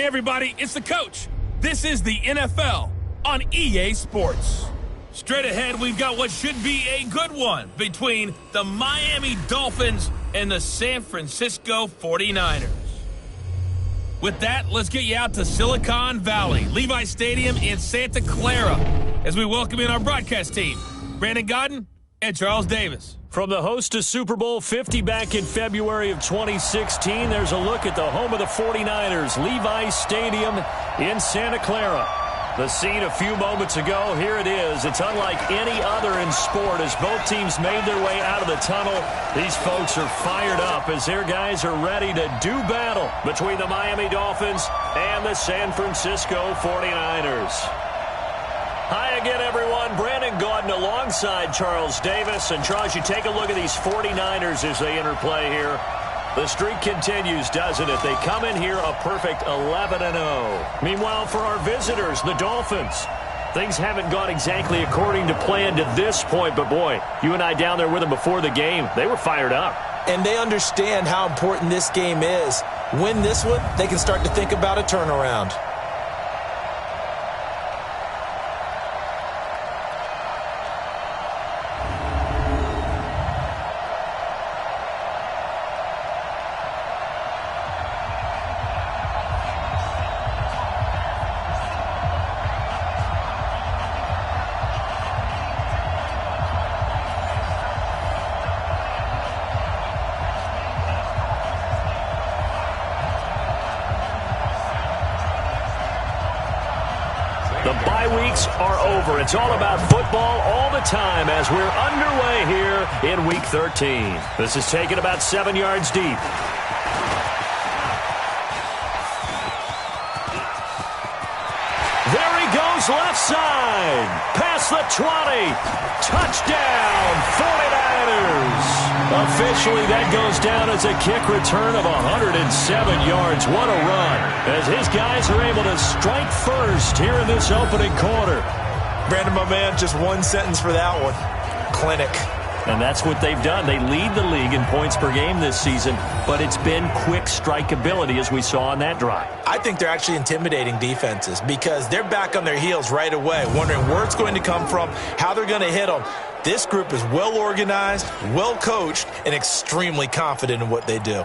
Hey everybody, it's the coach. This is the NFL on EA Sports. Straight ahead, we've got what should be a good one between the Miami Dolphins and the San Francisco 49ers. With that, let's get you out to Silicon Valley, Levi Stadium in Santa Clara, as we welcome in our broadcast team, Brandon Godden and Charles Davis. From the host to Super Bowl 50 back in February of 2016, there's a look at the home of the 49ers, Levi Stadium in Santa Clara. The scene a few moments ago, here it is. It's unlike any other in sport as both teams made their way out of the tunnel. These folks are fired up as their guys are ready to do battle between the Miami Dolphins and the San Francisco 49ers. Hi again, everyone. Brandon Gaudin alongside Charles Davis. And, Charles, you take a look at these 49ers as they interplay here. The streak continues, doesn't it? They come in here a perfect 11-0. Meanwhile, for our visitors, the Dolphins, things haven't gone exactly according to plan to this point. But, boy, you and I down there with them before the game, they were fired up. And they understand how important this game is. Win this one, they can start to think about a turnaround. The bye weeks are over. It's all about football all the time as we're underway here in Week 13. This is taken about 7 yards deep. There he goes, left side. Past the 20. Touchdown, 49ers. Officially, that goes down as a kick return of 107 yards. What a run, as his guys are able to strike first here in this opening quarter. Brandon, my man, just one sentence for that one. Clinic. And that's what they've done. They lead the league in points per game this season, but it's been quick strikeability as we saw on that drive. I think they're actually intimidating defenses because they're back on their heels right away, wondering where it's going to come from, how they're going to hit them. This group is well organized, well coached, and extremely confident in what they do.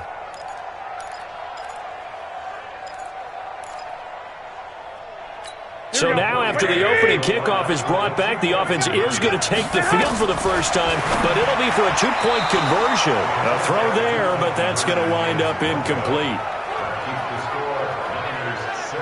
So now after the opening kickoff is brought back, the offense is going to take the field for the first time, but it'll be for a two-point conversion. A throw there, but that's going to wind up incomplete.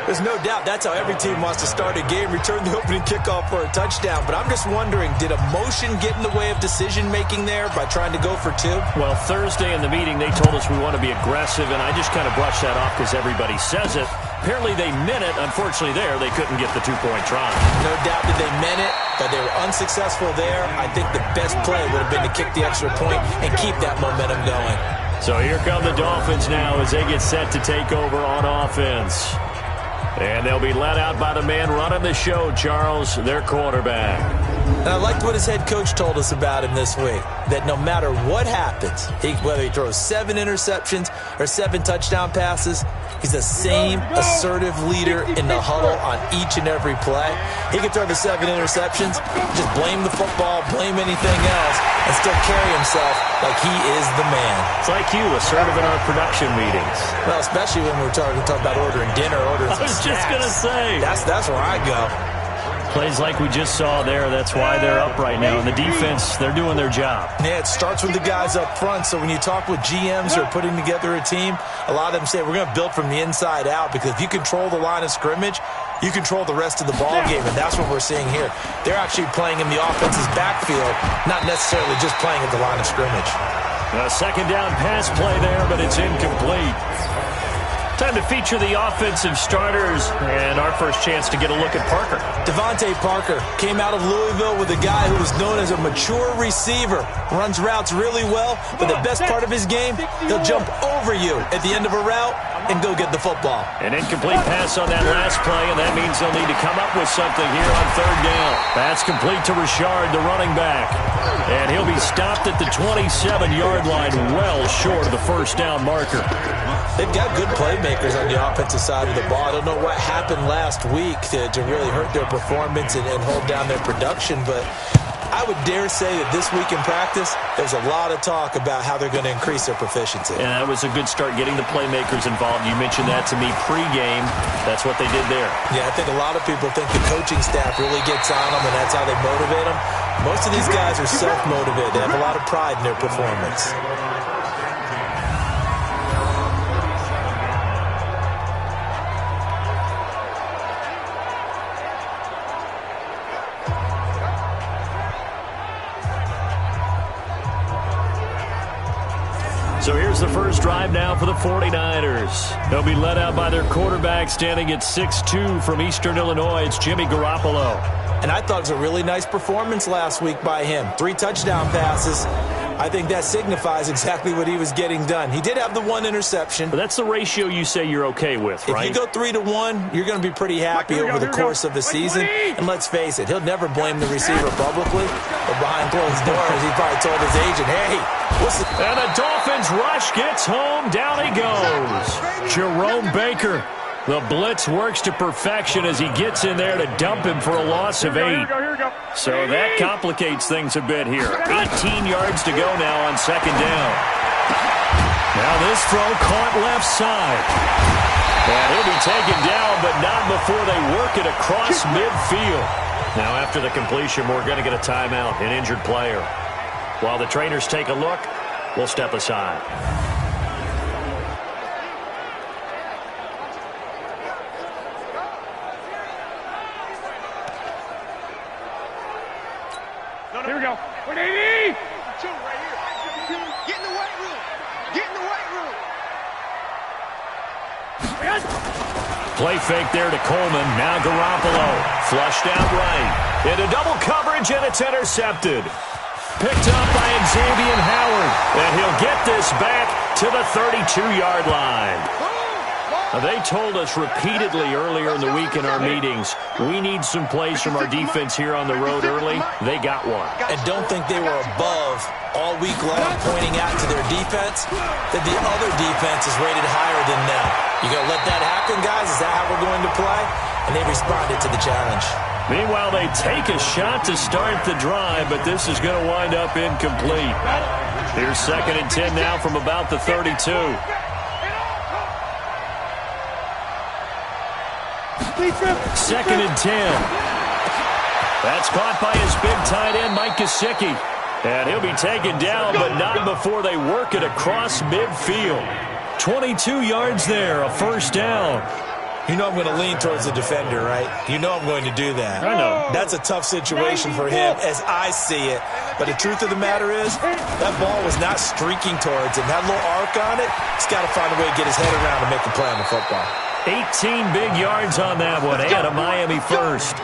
There's no doubt that's how every team wants to start a game, return the opening kickoff for a touchdown. But I'm just wondering, did emotion get in the way of decision-making there by trying to go for two? Well, Thursday in the meeting, they told us we want to be aggressive, and I just kind of brushed that off because everybody says it. Apparently they meant it. Unfortunately there, they couldn't get the two-point try. No doubt that they meant it, but they were unsuccessful there. I think the best play would have been to kick the extra point and keep that momentum going. So here come the Dolphins now as they get set to take over on offense. And they'll be led out by the man running the show, Charles, their quarterback. And I liked what his head coach told us about him this week, that no matter what happens, whether he throws 7 interceptions or 7 touchdown passes, he's the same assertive leader in the huddle on each and every play. He can throw the 7 interceptions, just blame the football, blame anything else, and still carry himself like he is the man. It's like you, assertive in our production meetings. Well, especially when we're talking about ordering dinner, ordering some snacks. I was just going to say. That's where I go. Plays like we just saw there, that's why they're up right now. And the defense, they're doing their job. Yeah, it starts with the guys up front. So when you talk with GMs who are putting together a team, a lot of them say we're going to build from the inside out, because if you control the line of scrimmage, you control the rest of the ball game, and that's what we're seeing here. They're actually playing in the offense's backfield, not necessarily just playing at the line of scrimmage. A second down pass play there, but it's incomplete. Time to feature the offensive starters, and our first chance to get a look at Parker. Devontae Parker came out of Louisville with a guy who was known as a mature receiver. Runs routes really well, but the best part of his game, he'll jump over you at the end of a route and go get the football. An incomplete pass on that last play, and that means they'll need to come up with something here on third down. Pass complete to Richard, the running back. And he'll be stopped at the 27-yard line, well short of the first down marker. They've got good playmakers on the offensive side of the ball. I don't know what happened last week to really hurt their performance and hold down their production, but I would dare say that this week in practice, there's a lot of talk about how they're going to increase their proficiency. And that was a good start, getting the playmakers involved. You mentioned that to me pregame. That's what they did there. Yeah, I think a lot of people think the coaching staff really gets on them, and that's how they motivate them. Most of these guys are self-motivated. They have a lot of pride in their performance. So here's the first drive now for the 49ers. They'll be led out by their quarterback standing at 6'2" from Eastern Illinois. It's Jimmy Garoppolo. And I thought it was a really nice performance last week by him. 3 touchdown passes. I think that signifies exactly what he was getting done. He did have the 1 interception. But that's the ratio you say you're okay with, right? If you go 3-1, you're going to be pretty happy over the course of the season. And let's face it, he'll never blame the receiver publicly. But behind closed doors, he probably told his agent, hey, what's the... And the Dolphins rush gets home. Down he goes. Jerome Baker. The blitz works to perfection as he gets in there to dump him for a loss of 8. So that complicates things a bit here. 18 yards to go now on second down. Now this throw caught left side. And he'll be taken down, but not before they work it across midfield. Now after the completion, we're going to get a timeout, an injured player. While the trainers take a look, we'll step aside. Here we go. 180! 2 right here. Get in the weight room. Get in the weight room. Play fake there to Coleman. Now Garoppolo. Flushed out right. Into double coverage, and it's intercepted. Picked up by Xavier Howard. And he'll get this back to the 32-yard line. They told us repeatedly earlier in the week in our meetings, we need some plays from our defense here on the road early. They got one. And don't think they were above all week long pointing out to their defense that the other defense is rated higher than them. You going to let that happen, guys? Is that how we're going to play? And they responded to the challenge. Meanwhile, they take a shot to start the drive, but this is going to wind up incomplete. Here's 2nd and 10 now from about the 32. Second and 10. That's caught by his big tight end, Mike Gesicki. And he'll be taken down, but not before they work it across midfield. 22 yards there, a first down. You know I'm going to lean towards the defender, right? You know I'm going to do that. I know. That's a tough situation for him as I see it. But the truth of the matter is, that ball was not streaking towards him. That little arc on it, he's got to find a way to get his head around and make a play on the football. 18 big yards on that one, and a Miami first.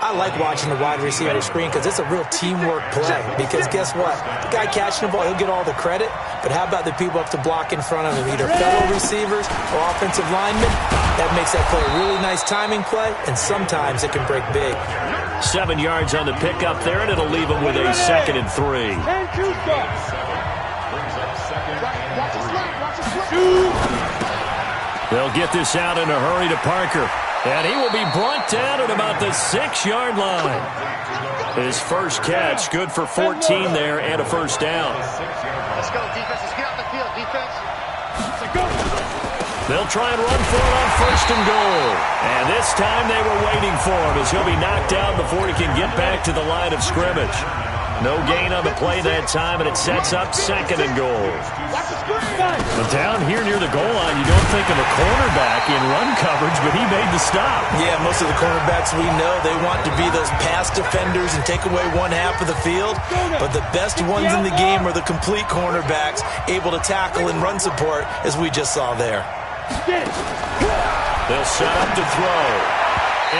I like watching the wide receiver screen because it's a real teamwork play. Because guess what? The guy catching the ball, he'll get all the credit. But how about the people up to block in front of him, either fellow receivers or offensive linemen? That makes that play a really nice timing play, and sometimes it can break big. 7 yards on the pickup there, and it'll leave him with a 2nd and 3. They'll get this out in a hurry to Parker. And he will be brought down at about the 6-yard line. His first catch, good for 14 there and a first down. Let's go, defense. Let's get out the field, defense. Let's go. They'll try and run for it on 1st and goal. And this time they were waiting for him as he'll be knocked down before he can get back to the line of scrimmage. No gain on the play that time, and it sets up 2nd and goal. But down here near the goal line, you don't think of a cornerback in run coverage, but he made the stop. Yeah, most of the cornerbacks we know, they want to be those pass defenders and take away one half of the field. But the best ones in the game are the complete cornerbacks, able to tackle and run support, as we just saw there. They'll set up to throw.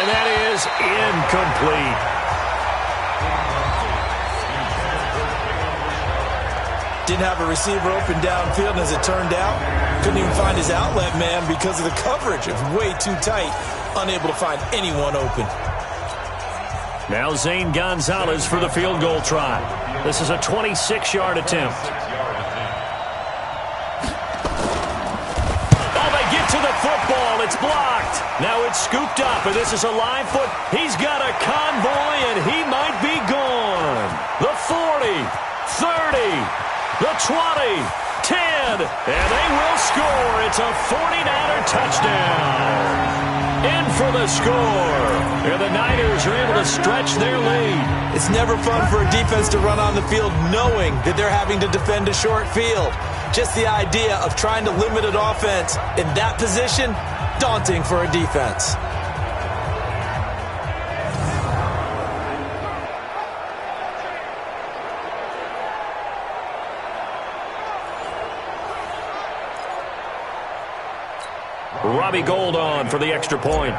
And that is incomplete. Didn't have a receiver open downfield, and as it turned out, couldn't even find his outlet man because of the coverage. It was way too tight, unable to find anyone open. Now Zane Gonzalez for the field goal try. This is a 26-yard attempt. Oh, they get to the football. It's blocked. Now it's scooped up, and this is a live foot. He's got a convoy, and he might be gone. The 40, 30. The 20, 10, and they will score. It's a 49er touchdown. In for the score. And the Niners are able to stretch their lead. It's never fun for a defense to run on the field knowing that they're having to defend a short field. Just the idea of trying to limit an offense in that position, daunting for a defense. Robbie Gould on for the extra point.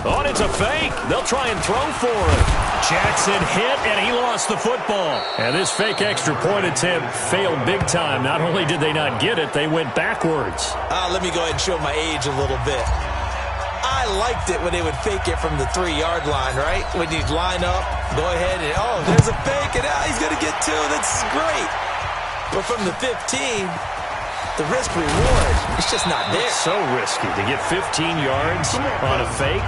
Oh, and it's a fake. They'll try and throw for it. Jackson hit, and he lost the football. And this fake extra point attempt failed big time. Not only did they not get it, they went backwards. Let me go ahead and show my age a little bit. I liked it when they would fake it from the 3-yard line, right? When you'd line up, go ahead and, oh, there's a fake, and he's going to get 2. That's great. But from the 15... the risk-reward, it's just not there. It's so risky to get 15 yards on a fake.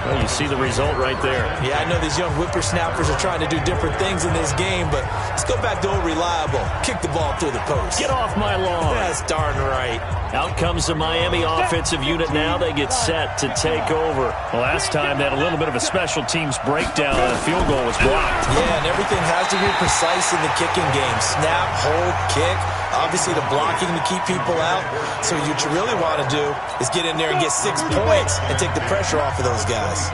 Well, you see the result right there. Yeah, I know these young whippersnappers are trying to do different things in this game, but let's go back to old reliable. Kick the ball through the post. Get off my lawn. That's darn right. Out comes the Miami offensive unit now. They get set to take over. Last time, they had a little bit of a special teams breakdown, and a field goal was blocked. Yeah, and everything has to be precise in the kicking game. Snap, hold, kick. Obviously, the blocking to keep people out. So what you really want to do is get in there and get 6 points and take the pressure off of those guys.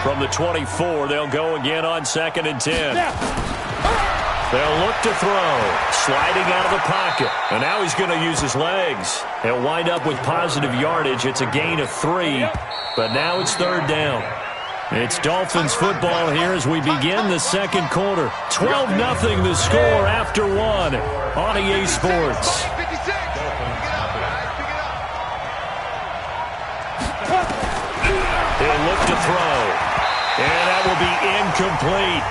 From the 24, they'll go again on 2nd and 10. They'll look to throw. Sliding out of the pocket. And now he's going to use his legs. He'll wind up with positive yardage. It's a gain of 3. But now it's 3rd down. It's Dolphins football here as we begin the second quarter. 12-0 the score after 1 on EA Sports. He'll look to throw. And that will be incomplete.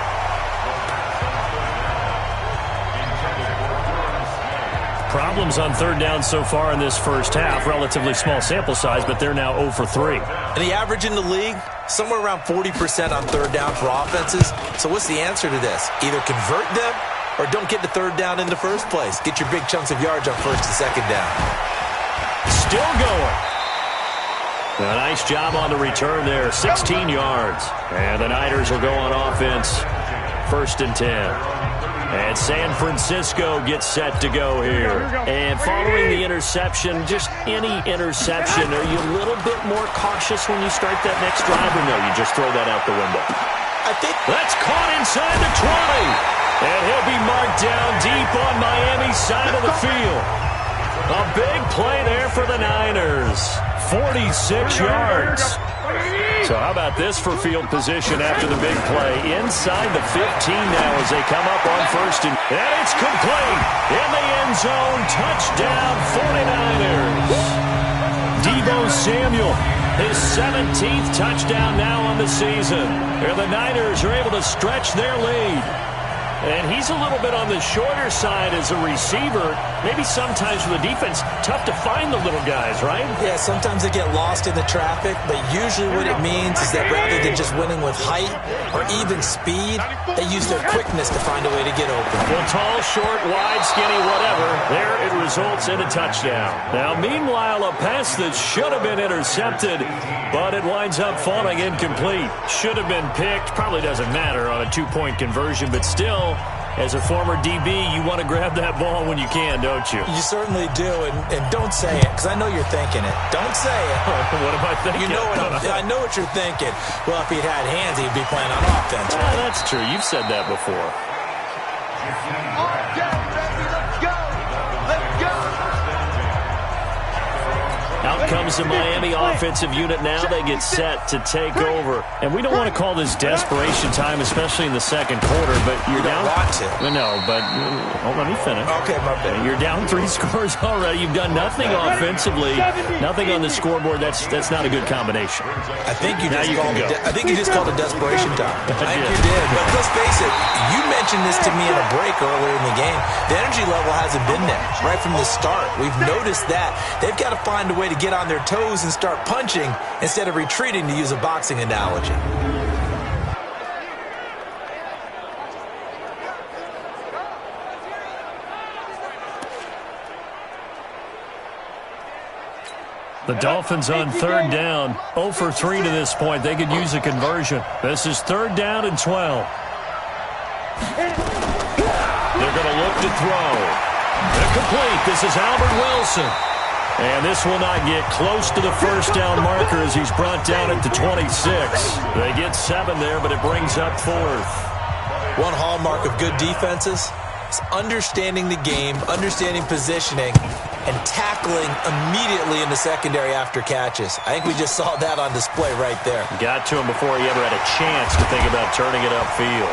Problems on 3rd down so far in this first half. Relatively small sample size, but they're now 0 for 3. And the average in the league, somewhere around 40% on 3rd down for offenses. So what's the answer to this? Either convert them or don't get to 3rd down in the first place. Get your big chunks of yards on 1st and 2nd down. Still going. A nice job on the return there. 16 yards. And the Niners will go on offense. 1st and 10. And San Francisco gets set to go here. And following the interception, just any interception, are you a little bit more cautious when you start that next drive, or no, you just throw that out the window? I think that's caught inside the 20. And he'll be marked down deep on Miami's side of the field. A big play there for the Niners. 46 yards. So how about this for field position after the big play? Inside the 15 now as they come up on 1st and it's complete. In the end zone, touchdown 49ers. Deebo Samuel, his 17th touchdown now on the season. And the Niners are able to stretch their lead. And he's a little bit on the shorter side as a receiver. Maybe sometimes for the defense, tough to find the little guys, right? Yeah, sometimes they get lost in the traffic, but usually what it means is that rather than just winning with height or even speed, they use their quickness to find a way to get open. Well, tall, short, wide, skinny, whatever, there it results in a touchdown. Now, meanwhile, a pass that should have been intercepted, but it winds up falling incomplete. Should have been picked, probably doesn't matter on a 2-point conversion, but still, as a former DB, you want to grab that ball when you can, don't you? You certainly do, and don't say it, because I know you're thinking it. Don't say it. What am I thinking? You know I know what you're thinking. Well, if he'd had hands, he'd be playing on offense. Right? That's true. You've said that before. Let's go. Out Out comes the Miami offensive unit now. They get set to take over. And we don't want to call this desperation time, especially in the second quarter, but you're down. Want to. No, but let me finish. Okay, my bad. You're down 3 scores already. You've done nothing offensively, nothing on the scoreboard. That's not a good combination. I think you just called it desperation time. I think you did. But let's face it, you mentioned this to me in a break earlier in the game. The energy level hasn't been there right from the start. We've noticed that. They've got to find a way to get on their toes and start punching instead of retreating, to use a boxing analogy. The Dolphins on third down, 0 for 3 to this point. They could use a conversion. This is 3rd down and 12. They're going to look to throw. They're complete. This is Albert Wilson. And this will not get close to the first down marker as he's brought down at the 26. They get 7 there, but it brings up 4th. One hallmark of good defenses is understanding the game, understanding positioning, and tackling immediately in the secondary after catches. I think we just saw that on display right there. Got to him before he ever had a chance to think about turning it upfield.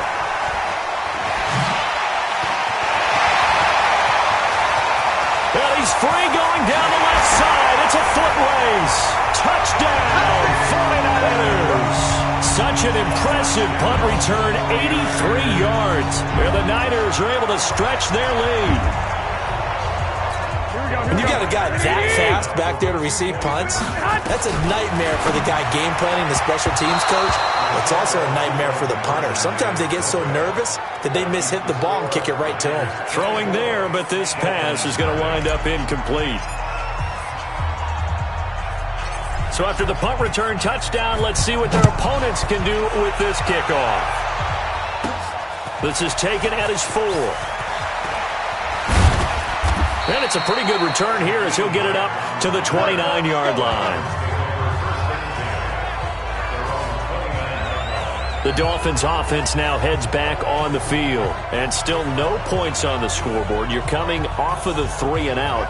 Well, he's free going down the left side. It's a foot race. Touchdown, 49ers. Such an impressive punt return, 83 yards, where the Niners are able to stretch their lead. When you got a guy that fast back there to receive punts, that's a nightmare for the guy game planning, the special teams coach. It's also a nightmare for the punter. Sometimes they get so nervous that they miss-hit the ball and kick it right to him. Throwing there, but this pass is going to wind up incomplete. So after the punt return touchdown, let's see what their opponents can do with this kickoff. This is taken at his 4. And it's a pretty good return here as he'll get it up to the 29-yard line. The Dolphins offense now heads back on the field. And still no points on the scoreboard. You're coming off of the 3 and out.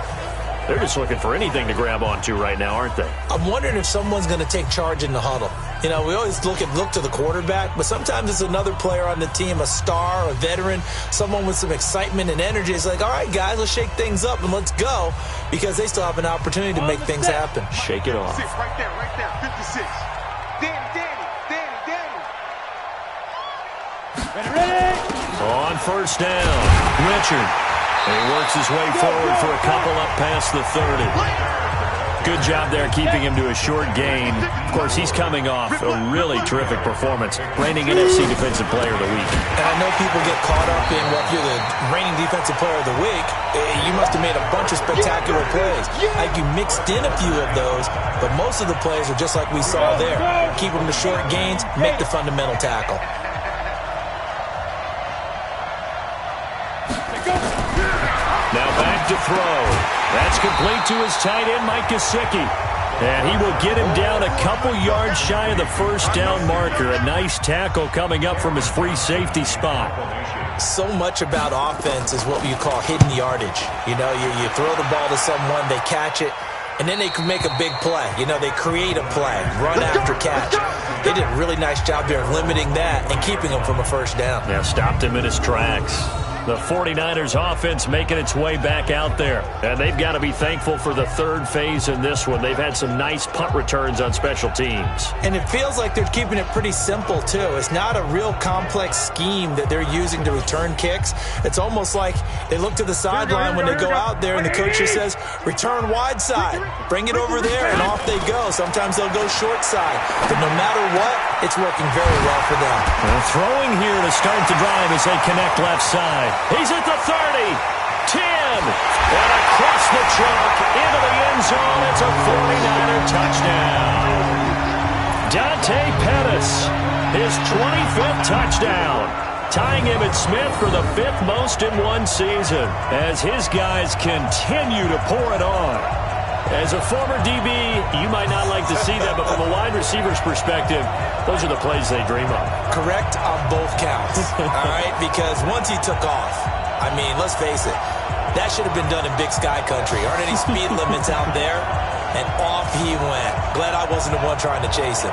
They're just looking for anything to grab onto right now, aren't they? I'm wondering if someone's going to take charge in the huddle. You know, we always look to the quarterback, but sometimes it's another player on the team, a star, a veteran, someone with some excitement and energy. It's like, all right, guys, let's shake things up and let's go, because they still have an opportunity to make things happen. Shake it off. Right there, 56. Danny. Ready? On first down, Richard. He works his way forward for a couple up past the 30. Good job there keeping him to a short gain. Of course, he's coming off a really terrific performance, reigning NFC Defensive Player of the Week. And I know people get caught up in, well, if you're the reigning Defensive Player of the Week, you must have made a bunch of spectacular plays. I think you mixed in a few of those, but most of the plays are just like we saw there. Keep them to short gains, make the fundamental tackle. Now back to throw. That's complete to his tight end, Mike Gesicki. And he will get him down a couple yards shy of the first down marker. A nice tackle coming up from his free safety spot. So much about offense is what you call hidden yardage. You know, you throw the ball to someone, they catch it, and then they can make a big play. You know, they create a play, run after catch. They did a really nice job there of limiting that and keeping him from a first down. Yeah, stopped him in his tracks. The 49ers offense making its way back out there. And they've got to be thankful for the third phase in this one. They've had some nice punt returns on special teams. And it feels like they're keeping it pretty simple, too. It's not a real complex scheme that they're using to return kicks. It's almost like they look to the sideline when they go out there and the coach just says, return wide side. Bring it over there, and off they go. Sometimes they'll go short side. But no matter what, it's working very well for them. And throwing here to start the drive as they connect left side. He's at the 30, 10, and across the chalk into the end zone. It's a 49er touchdown. Dante Pettis, his 25th touchdown, tying Emmitt Smith for the 5th most in one season as his guys continue to pour it on. As a former DB, you might not like to see that, but from a wide receiver's perspective, those are the plays they dream of. Correct on both counts, all right? Because once he took off, I mean, let's face it, that should have been done in Big Sky Country. Aren't any speed limits out there? and off he went. Glad I wasn't the one trying to chase him.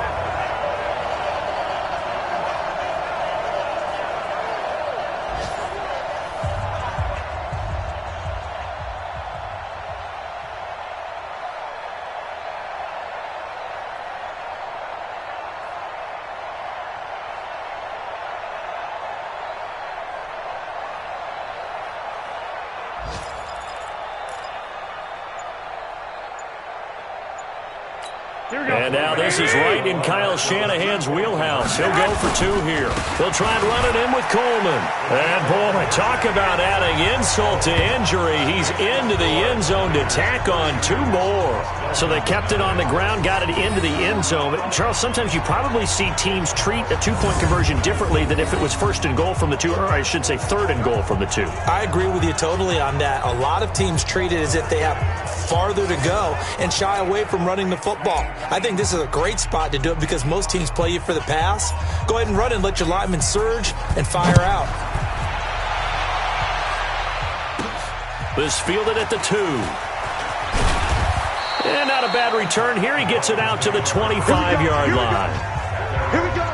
And now this is right in Kyle Shanahan's wheelhouse. He'll go for two here. They'll try and run it in with Coleman. And, boy, talk about adding insult to injury. He's into the end zone to tack on two more. So they kept it on the ground, got it into the end zone. But, Charles, sometimes you probably see teams treat a two-point conversion differently than if it was first and goal from the two, or I should say third and goal from the two. I agree with you totally on that. A lot of teams treat it as if they have farther to go and shy away from running the football. I think this is a great spot to do it because most teams play you for the pass. Go ahead and run and let your linemen surge and fire out. This fielded at the 2. And not a bad return here. He gets it out to the 25-yard line. Here we go.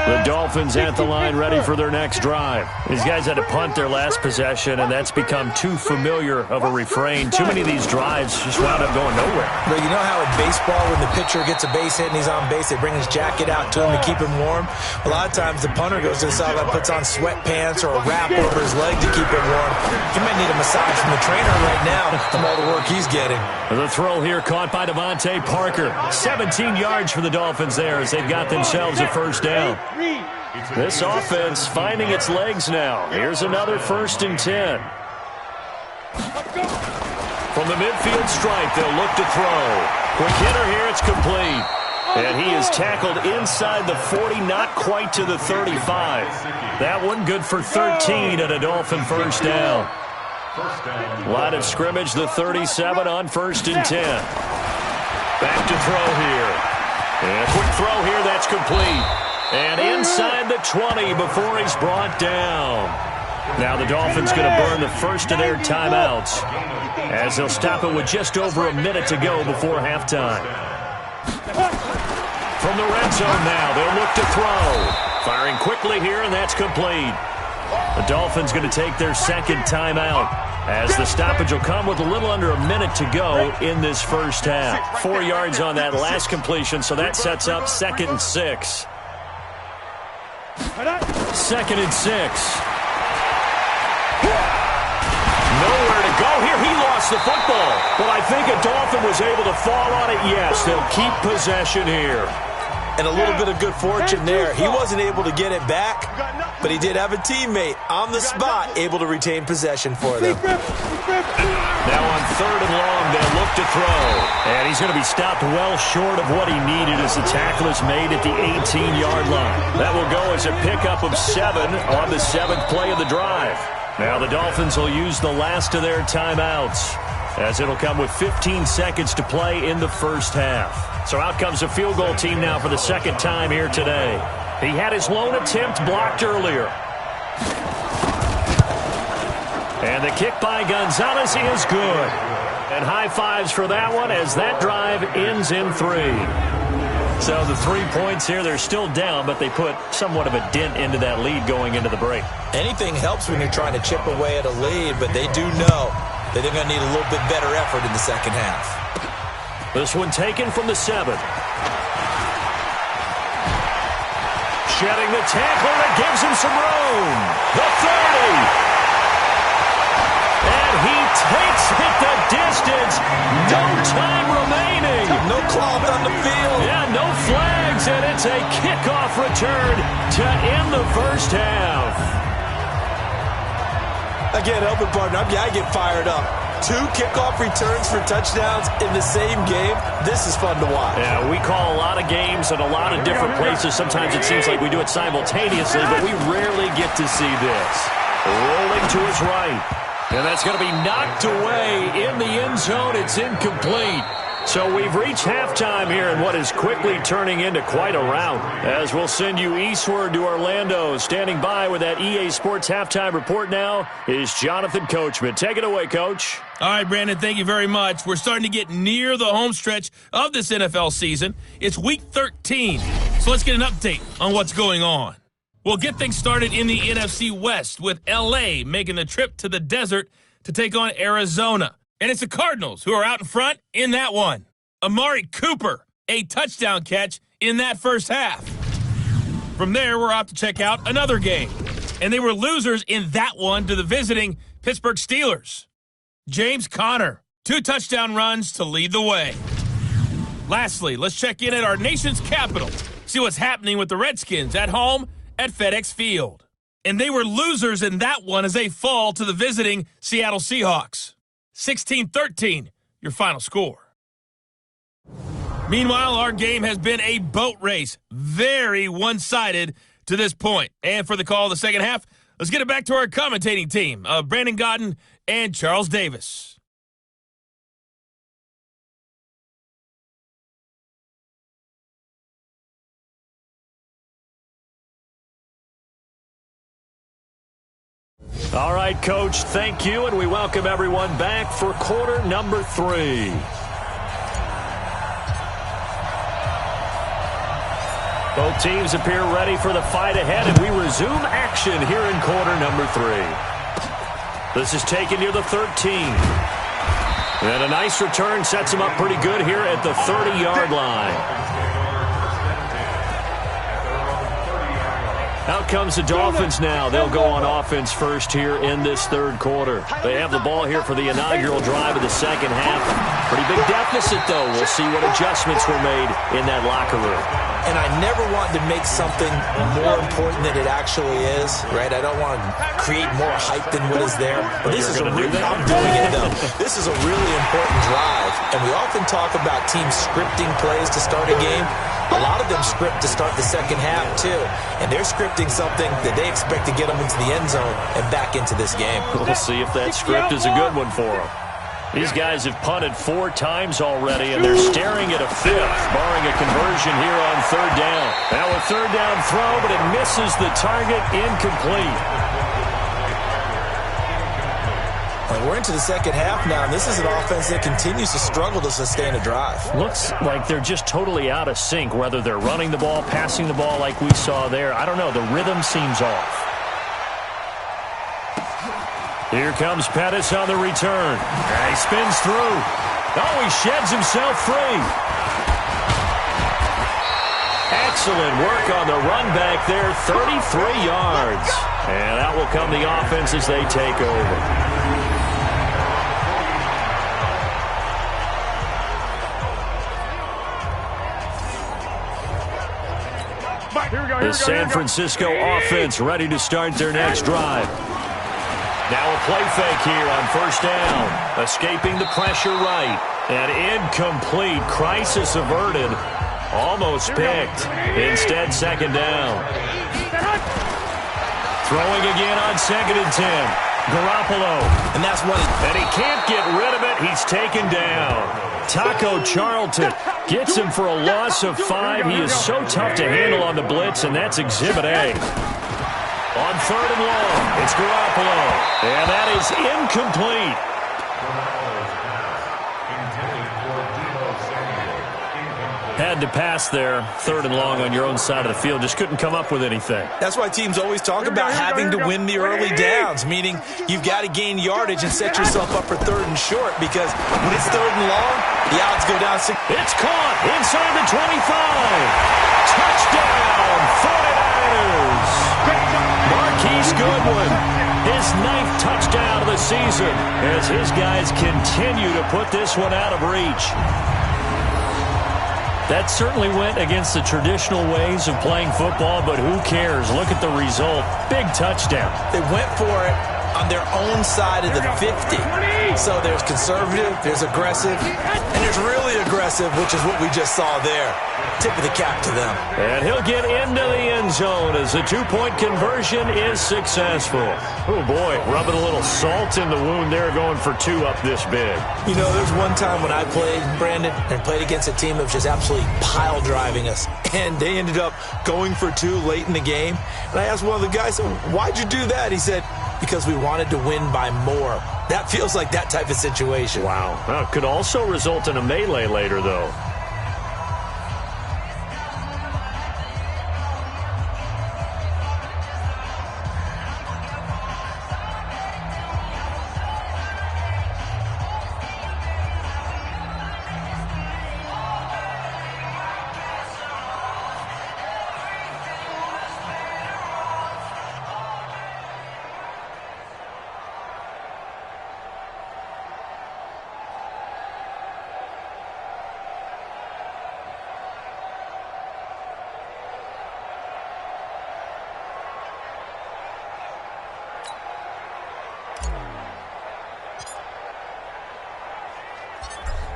The Dolphins at the line ready for their next drive. These guys had to punt their last possession, and that's become too familiar of a refrain. Too many of these drives just wound up going nowhere. But you know how in baseball, when the pitcher gets a base hit and he's on base, they bring his jacket out to him to keep him warm? A lot of times the punter goes to the sideline, puts on sweatpants or a wrap over his leg to keep him warm. He might need a massage from the trainer right now from all the work he's getting. The throw here caught by Devontae Parker. 17 yards for the Dolphins there as they've got themselves a first down. This offense finding its legs now. Here's another 1st and 10. From the midfield stripe, they'll look to throw. Quick hitter here, it's complete. And he is tackled inside the 40, not quite to the 35. That one good for 13 and a Dolphin first down. Line of scrimmage, the 37 on 1st and 10. Back to throw here. And a quick throw here, that's complete. And inside the 20 before he's brought down. Now the Dolphins going to burn the first of their timeouts as they'll stop it with just over a minute to go before halftime. From the red zone now, they'll look to throw. Firing quickly here, and that's complete. The Dolphins going to take their second timeout as the stoppage will come with a little under a minute to go in this first half. 4 yards on that last completion, so that sets up 2nd and 6. 2nd and 6. Nowhere to go here. He lost the football. But I think a Dolphin was able to fall on it. Yes, they'll keep possession here. And a little bit of good fortune there. He wasn't able to get it back, but he did have a teammate on the spot able to retain possession for them. Now on 3rd and long, they'll look to throw. And he's going to be stopped well short of what he needed as the tackle is made at the 18-yard line. That will go as a pickup of 7 on the 7th play of the drive. Now the Dolphins will use the last of their timeouts as it'll come with 15 seconds to play in the first half. So out comes the field goal team now for the second time here today. He had his lone attempt blocked earlier. And the kick by Gonzalez is good. And high fives for that one as that drive ends in 3. So the 3 points here, they're still down, but they put somewhat of a dent into that lead going into the break. Anything helps when you're trying to chip away at a lead, but they do know that they're going to need a little bit better effort in the second half. This one taken from the 7. Shedding the tackler that gives him some room. The 30. And he takes it the distance. No time remaining. No cloth on the field. Yeah, no flags, and it's a kickoff return to end the first half. I can't help it, partner. I get fired up. 2 kickoff returns for touchdowns in the same game. This is fun to watch. Yeah, we call a lot of games at a lot of different places. Sometimes it seems like we do it simultaneously, but we rarely get to see this. Rolling to his right. And that's going to be knocked away in the end zone. It's incomplete. So we've reached halftime here in what is quickly turning into quite a rout. As we'll send you eastward to Orlando. Standing by with that EA Sports halftime report now is Jonathan Coachman. Take it away, Coach. All right, Brandon, thank you very much. We're starting to get near the home stretch of this NFL season. It's Week 13, so let's get an update on what's going on. We'll get things started in the NFC West with L.A. making the trip to the desert to take on Arizona. And it's the Cardinals who are out in front in that one. Amari Cooper, a touchdown catch in that first half. From there, we're off to check out another game. And they were losers in that one to the visiting Pittsburgh Steelers. James Conner, 2 touchdown runs to lead the way. Lastly, let's check in at our nation's capital. See what's happening with the Redskins at home at FedEx Field. And they were losers in that one as they fall to the visiting Seattle Seahawks. 16-13, your final score. Meanwhile, our game has been a boat race. Very one-sided to this point. And for the call of the second half, let's get it back to our commentating team of Brandon Godden and Charles Davis. All right, Coach, thank you, and we welcome everyone back for quarter number 3. Both teams appear ready for the fight ahead, and we resume action here in quarter number 3. This is taken near the 13. And a nice return sets him up pretty good here at the 30-yard line. Out comes the Dolphins now. They'll go on offense first here in this third quarter. They have the ball here for the inaugural drive of the second half. Pretty big deficit, though. We'll see what adjustments were made in that locker room. And I never want to make something more important than it actually is, right? I don't want to create more hype than what is there. But this is I'm doing it, though. This is a really important drive. And we often talk about teams scripting plays to start a game. A lot of them script to start the second half, too. And they're scripting something that they expect to get them into the end zone and back into this game. We'll see if that script is a good one for them. These guys have punted 4 times already, and they're staring at a 5th, barring a conversion here on third down. Now a third down throw, but it misses the target, incomplete. We're into the second half now, and this is an offense that continues to struggle to sustain a drive. Looks like they're just totally out of sync, whether they're running the ball, passing the ball like we saw there. I don't know. The rhythm seems off. Here comes Pettis on the return. He spins through. Oh, he sheds himself free. Excellent work on the run back there, 33 yards. And out will come the offense as they take over. The San Francisco offense ready to start their next drive. Now a play fake here on first down. Escaping the pressure right. And incomplete. Crisis averted. Almost picked. Instead, second down. Throwing again on 2nd and 10. Garoppolo. And that's one. And he can't get rid of it. He's taken down. Taco Charlton gets him for a loss of 5. He is so tough to handle on the blitz, and that's Exhibit A. On 3rd and long, it's Garoppolo. And that is incomplete. Had to pass there, 3rd and long on your own side of the field. Just couldn't come up with anything. That's why teams always talk about having to win the early downs, meaning you've got to gain yardage and set yourself up for 3rd and short, because when it's 3rd and long, the odds go down. It's caught inside the 25. Touchdown, 49ers. Marquise Goodwin, his 9th touchdown of the season, as his guys continue to put this one out of reach. That certainly went against the traditional ways of playing football, but who cares? Look at the result. Big touchdown. They went for it. on their own side of the 50. So there's conservative, there's aggressive, and there's really aggressive, which is what we just saw there. Tip of the cap to them. And he'll get into the end zone as the two-point conversion is successful. Oh, boy, rubbing a little salt in the wound there, going for two up this big. You know, there's one time when I played, Brandon, and played against a team that was just absolutely pile driving us, and they ended up going for two late in the game. And I asked one of the guys, why'd you do that? He said, because we wanted to win by more. That feels like that type of situation. Wow. Well, could also result in a melee later, though.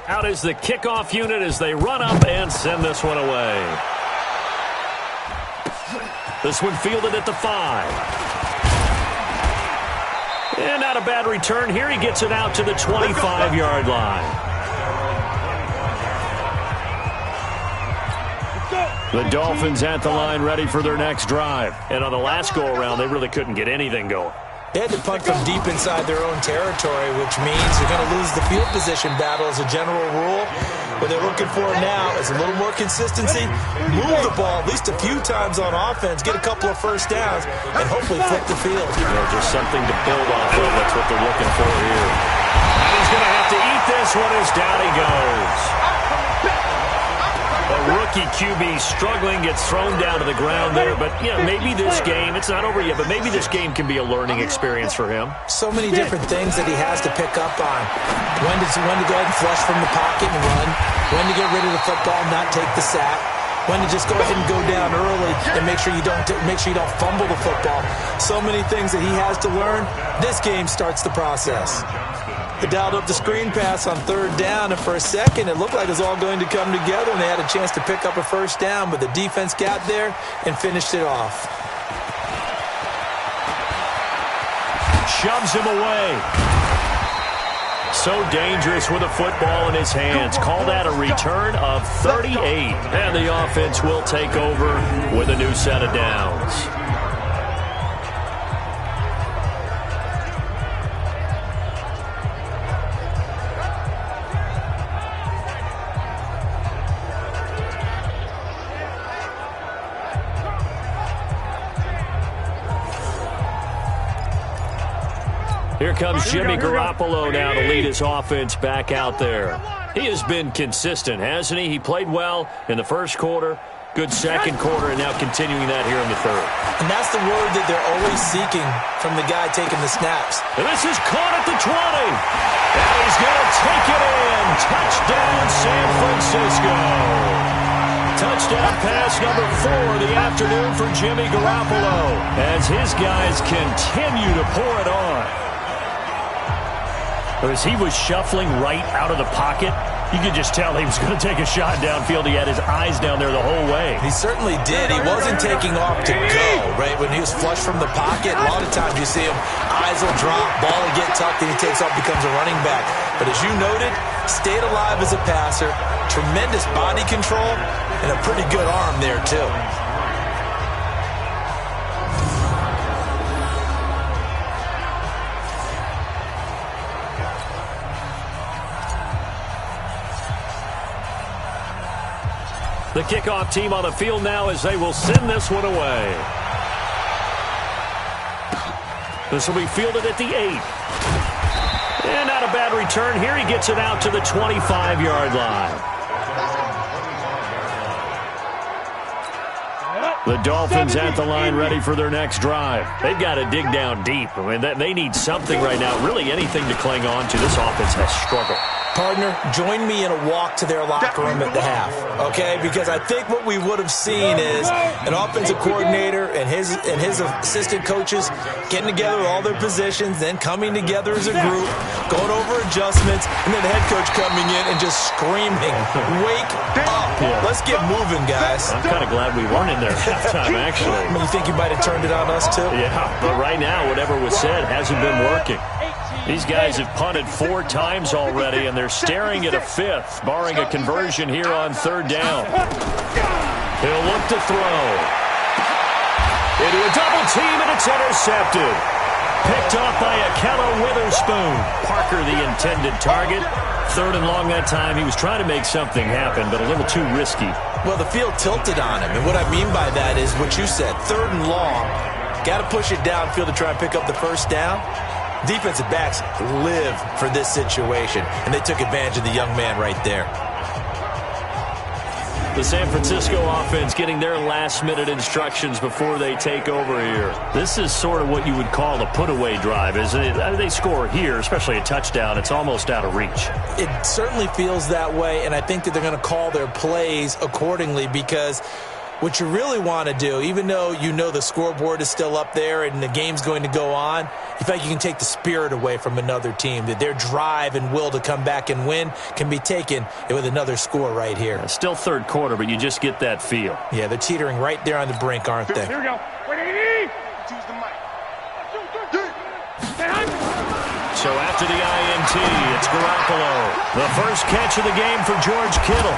Out is the kickoff unit as they run up and send this one away. This one fielded at the 5. And not a bad return here. He gets it out to the 25-yard line. The Dolphins at the line ready for their next drive. And on the last go-around, they really couldn't get anything going. They had to punt from deep inside their own territory, which means they're going to lose the field position battle as a general rule. What they're looking for now is a little more consistency, move the ball at least a few times on offense, get a couple of first downs, and hopefully flip the field. Just something to build off of. That's what they're looking for here. And he's going to have to eat this one as down he goes. A rookie QB struggling, gets thrown down to the ground there. But, you know, maybe this game, it's not over yet, but maybe this game can be a learning experience for him. So many different things that he has to pick up on. When to go ahead and flush from the pocket and run. When to get rid of the football and not take the sack. When to just go ahead and go down early and make sure you don't fumble the football. So many things that he has to learn. This game starts the process. They dialed up the screen pass on third down, and for a second it looked like it was all going to come together, and they had a chance to pick up a first down, but the defense got there and finished it off. Shoves him away. So dangerous with a football in his hands. Call that a return of 38. And the offense will take over with a new set of downs. Here comes Jimmy Garoppolo now to lead his offense back out there. He has been consistent, hasn't he? He played well in the first quarter, good second quarter, and now continuing that here in the third. And that's the word that they're always seeking from the guy taking the snaps. And this is caught at the 20. And he's going to take it in. Touchdown, San Francisco. Touchdown pass number 4 of the afternoon for Jimmy Garoppolo as his guys continue to pour it on. As he was shuffling right out of the pocket, you could just tell he was going to take a shot downfield. He had his eyes down there the whole way. He certainly did. He wasn't taking off to go, right? When he was flush from the pocket, a lot of times you see him, eyes will drop, ball will get tucked, and he takes off, becomes a running back. But as you noted, stayed alive as a passer, tremendous body control, and a pretty good arm there, too. The kickoff team on the field now as they will send this one away. This will be fielded at the 8. And not a bad return here. He gets it out to the 25-yard line. The Dolphins at the line ready for their next drive. They've got to dig down deep. I mean, they need something right now, really anything to cling on to. This offense has struggled. Partner, join me in a walk to their locker room at the half, okay? Because I think what we would have seen is an offensive coordinator and his assistant coaches getting together with all their positions, then coming together as a group, going over adjustments, and then the head coach coming in and just screaming, "Wake up. Let's get moving, guys." I'm kind of glad we weren't in there at halftime, actually. I mean, you think you might have turned it on us, too? Yeah, but right now, whatever was said hasn't been working. These guys have punted 4 times already, and they're staring at a 5th, barring a conversion here on 3rd down. He'll look to throw. Into a double team, and it's intercepted. Picked off by Akello Witherspoon. Parker, the intended target. 3rd and long that time. He was trying to make something happen, but a little too risky. Well, the field tilted on him, and what I mean by that is what you said, 3rd and long. Got to push it downfield to try and pick up the 1st down. Defensive backs live for this situation, and they took advantage of the young man right there. The San Francisco offense getting their last-minute instructions before they take over here. This is sort of what you would call a put-away drive, isn't it? They score here, especially a touchdown. It's almost out of reach. It certainly feels that way, and I think that they're going to call their plays accordingly because what you really want to do, even though you know the scoreboard is still up there and the game's going to go on, you feel like you can take the spirit away from another team, that their drive and will to come back and win can be taken with another score right here. Still 3rd quarter, but you just get that feel. Yeah, they're teetering right there on the brink, aren't they? Here we go. Choose the mic. So after the INT, it's Garoppolo. The first catch of the game for George Kittle.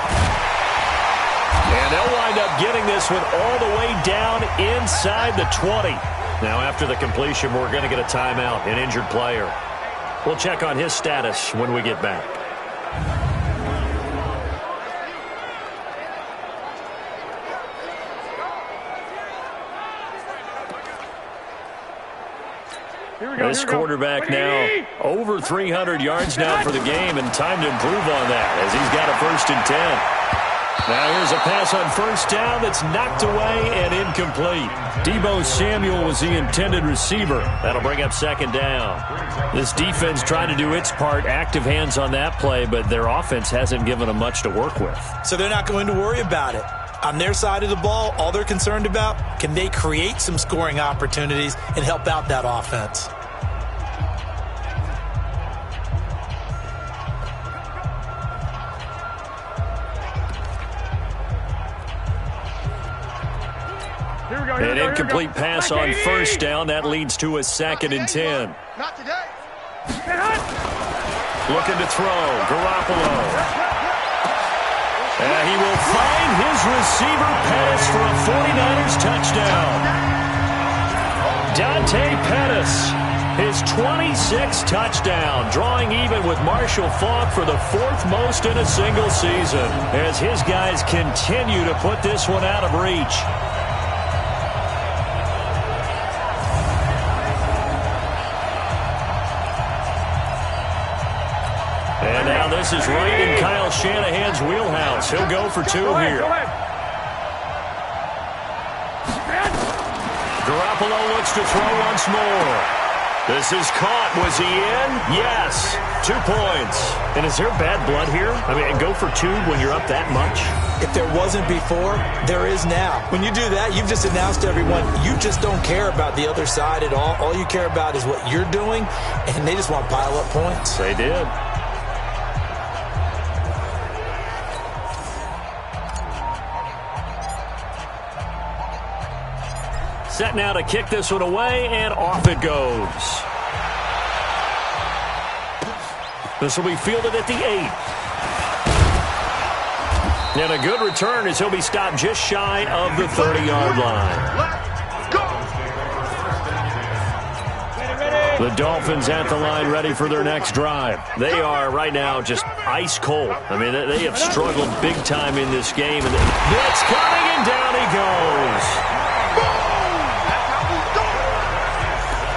And they'll wind up getting this one all the way down inside the 20. Now, after the completion, we're going to get a timeout, an injured player. We'll check on his status when we get back. This quarterback now over 300 yards now for the game, and time to improve on that as he's got a 1st and 10. Now here's a pass on 1st down that's knocked away and incomplete. Deebo Samuel was the intended receiver. That'll bring up 2nd down. This defense trying to do its part, active hands on that play, but their offense hasn't given them much to work with. So they're not going to worry about it. On their side of the ball, all they're concerned about, can they create some scoring opportunities and help out that offense? An incomplete pass on 1st down. That leads to a 2nd and 10. Not today. Looking to throw. Garoppolo. He will find his receiver Pettis for a 49ers touchdown. Dante Pettis, his 26th touchdown, drawing even with Marshall Faulk for the 4th most in a single season, as his guys continue to put this one out of reach. And now this is right in Kyle Shanahan's wheelhouse. He'll go for 2 here. Garoppolo looks to throw once more. This is caught. Was he in? Yes. 2 points. And is there bad blood here? I mean, go for 2 when you're up that much? If there wasn't before, there is now. When you do that, you've just announced to everyone, you just don't care about the other side at all. All you care about is what you're doing, and they just want to pile up points. They did. Set now to kick this one away, and off it goes. This will be fielded at the 8. And a good return as he'll be stopped just shy of the 30-yard line. The Dolphins at the line ready for their next drive. They are right now just ice cold. I mean, they have struggled big time in this game. And blitz coming, and down he goes.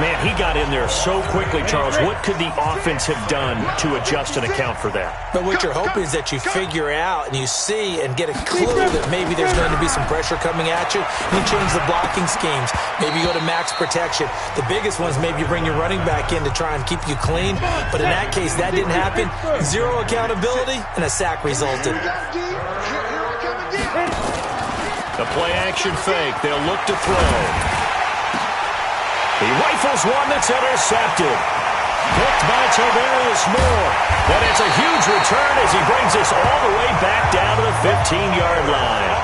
Man, he got in there so quickly, Charles. What could the offense have done to adjust and account for that? But what you're hoping is that you figure out and you see and get a clue that maybe there's going to be some pressure coming at you. And you change the blocking schemes. Maybe you go to max protection. The biggest ones, maybe you bring your running back in to try and keep you clean. But in that case, that didn't happen. Zero accountability, and a sack resulted. The play-action fake. They'll look to throw. He rifles one that's intercepted. Picked by Tavarius Moore. And it's a huge return as he brings us all the way back down to the 15-yard line.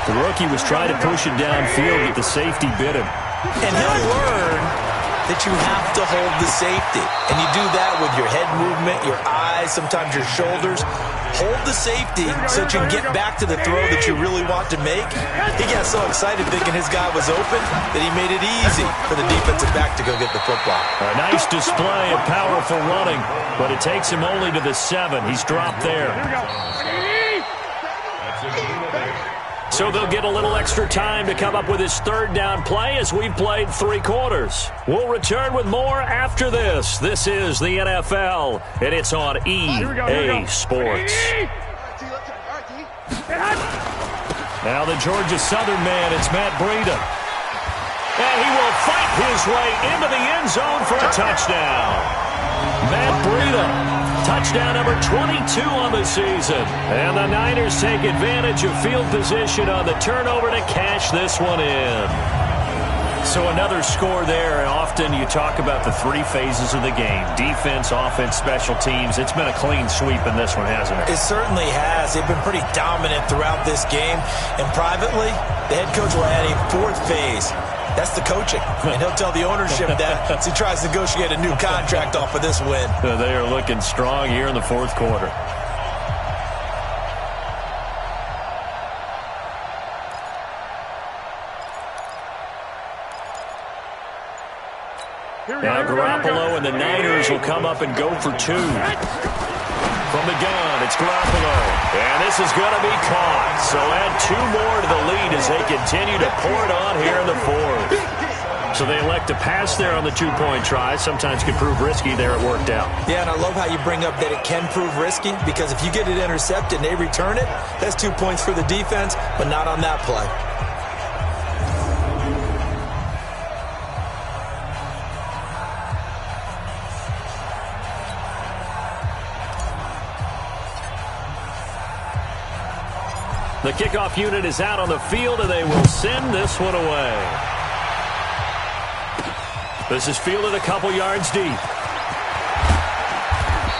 The rookie was trying to push it downfield, but the safety bit him. And he'll learn that you have to hold the safety. And you do that with your head movement, your eyes, sometimes your shoulders. Hold the safety so that you can get back to the throw that you really want to make. He got so excited thinking his guy was open that he made it easy for the defensive back to go get the football. A nice display of powerful running, but it takes him only to the 7. He's dropped there. So they'll get a little extra time to come up with his third down play as we've played 3 quarters. We'll return with more after this. This is the NFL, and it's on EA Sports. Now the Georgia Southern man, it's Matt Breida. And he will fight his way into the end zone for a touchdown. Matt Breida. Touchdown number 22 on the season. And the Niners take advantage of field position on the turnover to cash this one in. So another score there, and often you talk about the 3 phases of the game. Defense, offense, special teams. It's been a clean sweep in this one, hasn't it? It certainly has. They've been pretty dominant throughout this game. And privately, the head coach will add a 4th phase. That's the coaching. And he'll tell the ownership that as he tries to negotiate a new contract off of this win. They are looking strong here in the 4th quarter. Now Garoppolo and the Niners will come up and go for 2. From the gun, it's Garoppolo. And this is going to be caught. So add 2 more to the lead as they continue to pour it on here in the 4th. So they elect to pass there on the 2-point try. Sometimes can prove risky. There it worked out. Yeah, and I love how you bring up that it can prove risky, because if you get it intercepted and they return it, that's 2 points for the defense, but not on that play. The kickoff unit is out on the field, and they will send this one away. This is fielded a couple yards deep.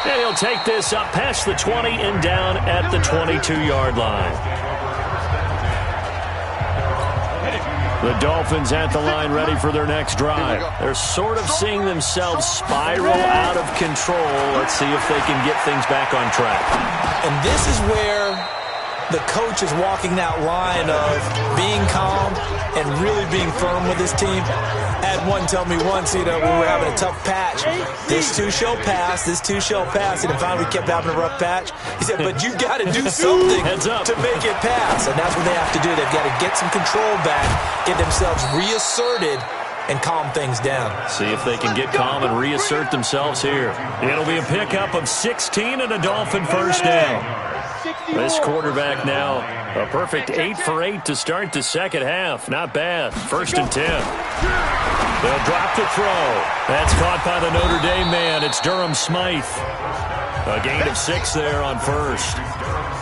And he'll take this up past the 20 and down at the 22-yard line. The Dolphins at the line ready for their next drive. They're sort of seeing themselves spiral out of control. Let's see if they can get things back on track. And this is where the coach is walking that line of being calm and really being firm with his team. I had one tell me once, when we were having a tough patch, this too shall pass, this too shall pass, and finally we kept having a rough patch. He said, but you got to do something to make it pass, and that's what they have to do. They've got to get some control back, get themselves reasserted, and calm things down. See if they can get calm and reassert themselves here. It'll be a pickup of 16 and a Dolphin first down. This quarterback now, a perfect 8 for 8 to start the second half. Not bad. 1st and 10. They'll drop the throw. That's caught by the Notre Dame man. It's Durham Smythe. A gain of 6 there on first.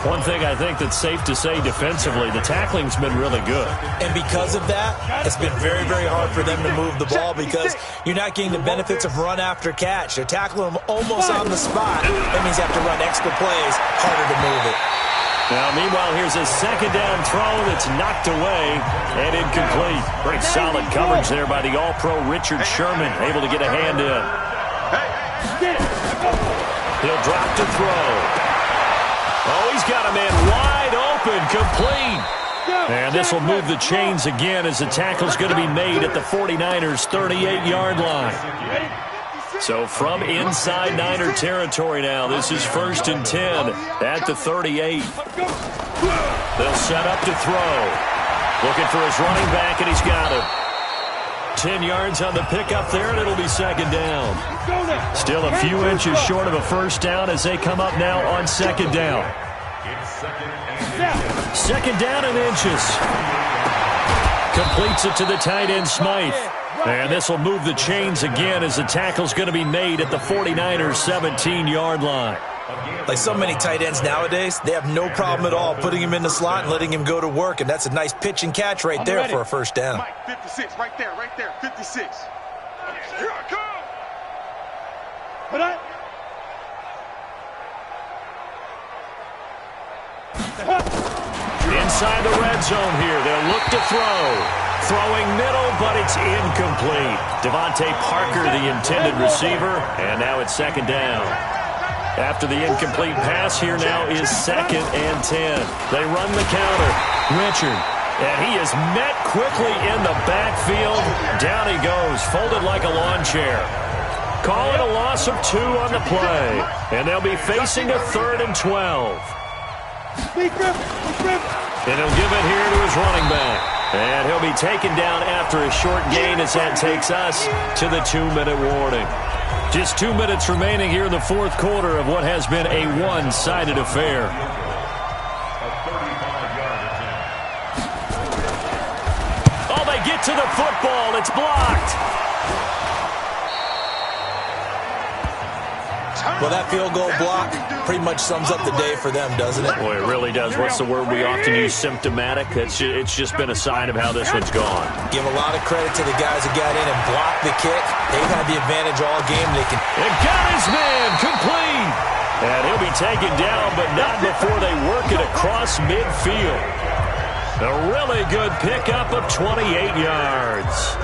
One thing I think that's safe to say defensively, the tackling's been really good. And because of that, it's been very, very hard for them to move the ball because you're not getting the benefits of run after catch. They're tackling them almost on the spot. That means you have to run extra plays, harder to move it. Now, meanwhile, here's a second down throw that's knocked away and incomplete. Pretty solid coverage there by the All-Pro Richard Sherman, able to get a hand in. He'll drop to throw. Oh, he's got a man wide open, complete. And this will move the chains again as the tackle's going to be made at the 49ers' 38-yard line. So from inside Niner territory now, this is 1st and 10 at the 38. They'll set up to throw. Looking for his running back, and he's got him. 10 yards on the pickup there, and it'll be second down. Still a few inches short of a first down as they come up now on second down. Second down and inches. Completes it to the tight end, Smythe. And this will move the chains again as the tackle's going to be made at the 49ers' 17-yard line. Like so many tight ends nowadays, they have no problem at all putting him in the slot and letting him go to work, and that's a nice pitch and catch right there for a first down. Mike, 56, right there, 56. Here I come. Put on. Inside the red zone here, they'll look to throw. Throwing middle, but it's incomplete. Devontae Parker, the intended receiver, and now it's second down. After the incomplete pass, here now is second and 10. They run the counter. Richard, and he is met quickly in the backfield. Down he goes, folded like a lawn chair. Call it a loss of 2 on the play, and they'll be facing a 3rd and 12. And he'll give it here to his running back. And he'll be taken down after a short gain as that takes us to the 2-minute warning. Just 2 minutes remaining here in the fourth quarter of what has been a one-sided affair. Oh, they get to the football. It's blocked. Well, that field goal block pretty much sums up the day for them, doesn't it? Boy, it really does. What's the word we often use? Symptomatic. It's just been a sign of how this one's gone. Give a lot of credit to the guys who got in and blocked the kick. They've had the advantage all game. And got his man complete. And he'll be taken down, but not before they work it across midfield. A really good pickup of 28 yards.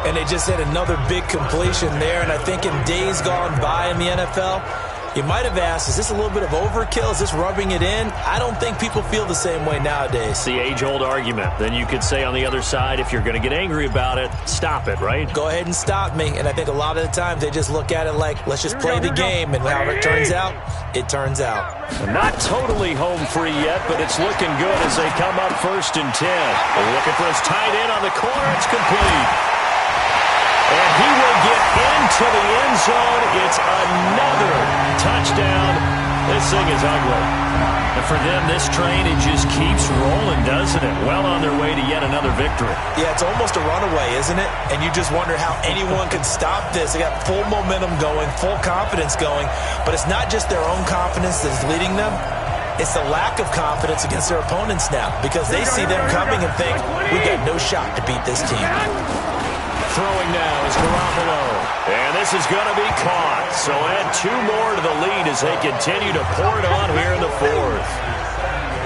And they just had another big completion there. And I think in days gone by in the NFL, you might have asked, is this a little bit of overkill? Is this rubbing it in? I don't think people feel the same way nowadays. It's the age-old argument. Then you could say on the other side, if you're going to get angry about it, stop it, right? Go ahead and stop me. And I think a lot of the times they just look at it like, let's just play the game. And however it turns out, it turns out. Not totally home free yet, but it's looking good as they come up 1st and 10. They're looking for his tight end on the corner. It's complete. And he will get into the end zone. It's another touchdown. This thing is ugly. And for them, this train, it just keeps rolling, doesn't it? Well on their way to yet another victory. Yeah, it's almost a runaway, isn't it? And you just wonder how anyone can stop this. They got full momentum going, full confidence going. But it's not just their own confidence that's leading them. It's the lack of confidence against their opponents now, because they see them coming and think, we got no shot to beat this team. Throwing now is Garoppolo. And this is going to be caught. So add 2 more to the lead as they continue to pour it on here in the fourth.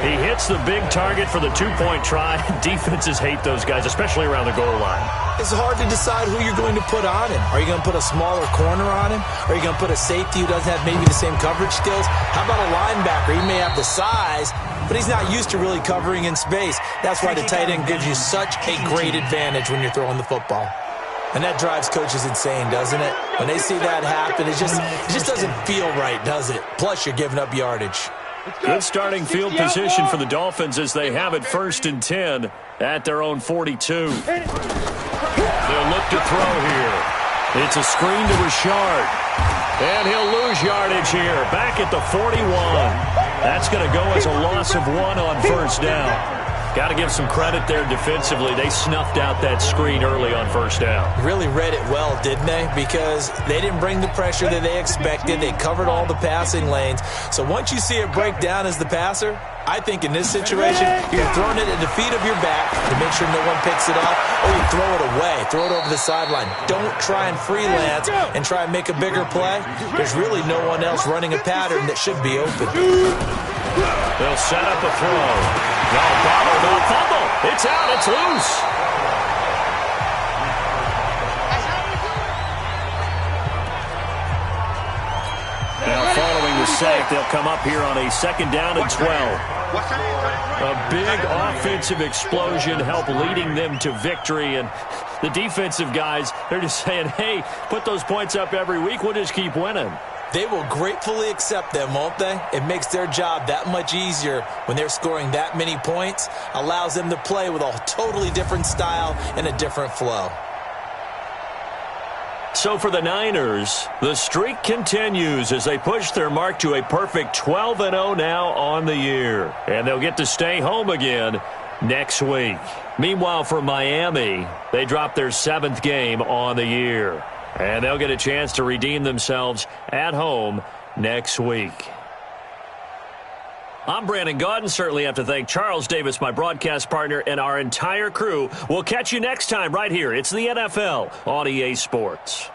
He hits the big target for the 2-point try. Defenses hate those guys, especially around the goal line. It's hard to decide who you're going to put on him. Are you going to put a smaller corner on him? Are you going to put a safety who doesn't have maybe the same coverage skills? How about a linebacker? He may have the size, but he's not used to really covering in space. That's why the tight end gives you such a great advantage when you're throwing the football. And that drives coaches insane, doesn't it? When they see that happen, it just doesn't feel right, does it? Plus, you're giving up yardage. Good starting field position for the Dolphins as they have it 1st and 10 at their own 42. They'll look to throw here. It's a screen to Richard. And he'll lose yardage here. Back at the 41. That's going to go as a loss of 1 on first down. Got to give some credit there defensively. They snuffed out that screen early on first down. Really read it well, didn't they? Because they didn't bring the pressure that they expected. They covered all the passing lanes. So once you see it break down as the passer, I think in this situation, you're throwing it at the feet of your back to make sure no one picks it off, or you throw it away, throw it over the sideline. Don't try and freelance and try and make a bigger play. There's really no one else running a pattern that should be open. They'll set up a throw. No, bobbled up, fumble. It's out, it's loose. Now following the sack, they'll come up here on a 2nd down and 12. A big offensive explosion helped leading them to victory, and the defensive guys, they're just saying, hey, put those points up every week, we'll just keep winning. They will gratefully accept them, won't they? It makes their job that much easier when they're scoring that many points. Allows them to play with a totally different style and a different flow. So for the Niners, the streak continues as they push their mark to a perfect 12-0 now on the year. And they'll get to stay home again next week. Meanwhile, for Miami, they dropped their 7th game on the year. And they'll get a chance to redeem themselves at home next week. I'm Brandon Gaudin. Certainly have to thank Charles Davis, my broadcast partner, and our entire crew. We'll catch you next time right here. It's the NFL on EA Sports.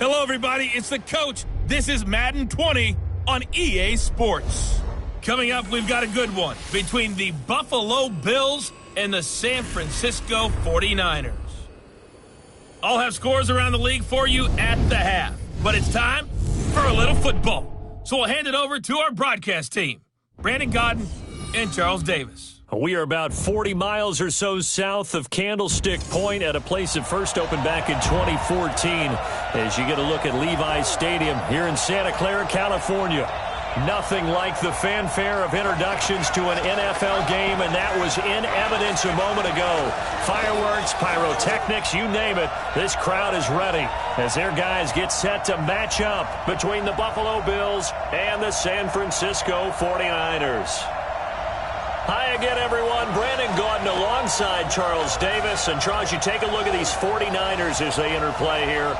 Hello, everybody. It's the coach. This is Madden 20 on EA Sports. Coming up, we've got a good one between the Buffalo Bills and the San Francisco 49ers. I'll have scores around the league for you at the half. But it's time for a little football. So we'll hand it over to our broadcast team, Brandon Gaudin and Charles Davis. We are about 40 miles or so south of Candlestick Point at a place that first opened back in 2014 as you get a look at Levi's Stadium here in Santa Clara, California. Nothing like the fanfare of introductions to an NFL game, and that was in evidence a moment ago. Fireworks, pyrotechnics, you name it. This crowd is ready as their guys get set to match up between the Buffalo Bills and the San Francisco 49ers. Hi again, everyone. Brandon Gaudin alongside Charles Davis. And, Charles, you take a look at these 49ers as they interplay here.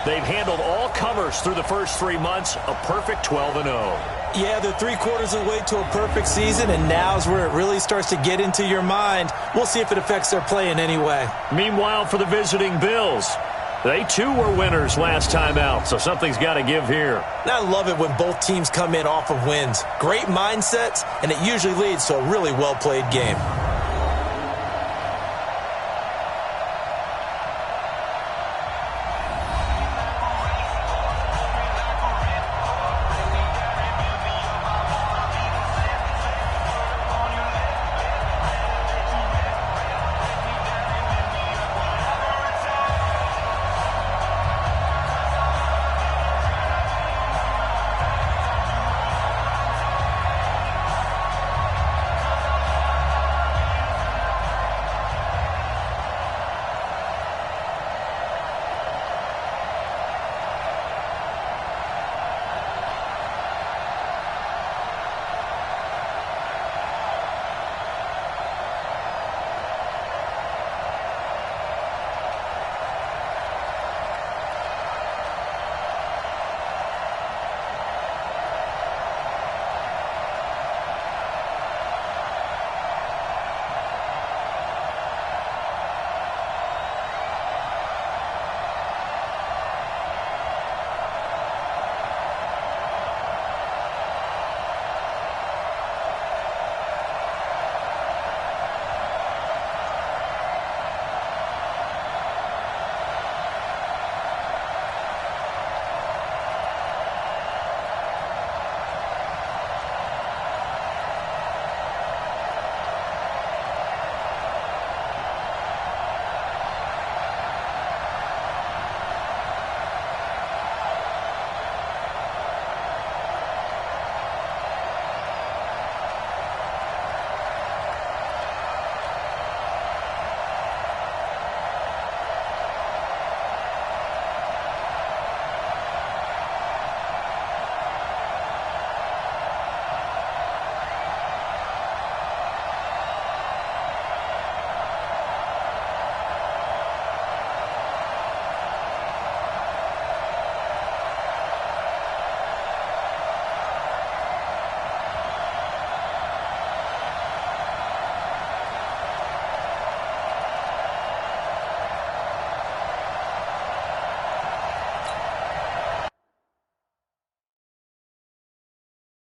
They've handled all comers through the first 3 months, a perfect 12-0. Yeah, they're 3/4 of the way to a perfect season, and now's where it really starts to get into your mind. We'll see if it affects their play in any way. Meanwhile, for the visiting Bills, they too were winners last time out, so something's got to give here. And I love it when both teams come in off of wins. Great mindsets, and it usually leads to a really well-played game.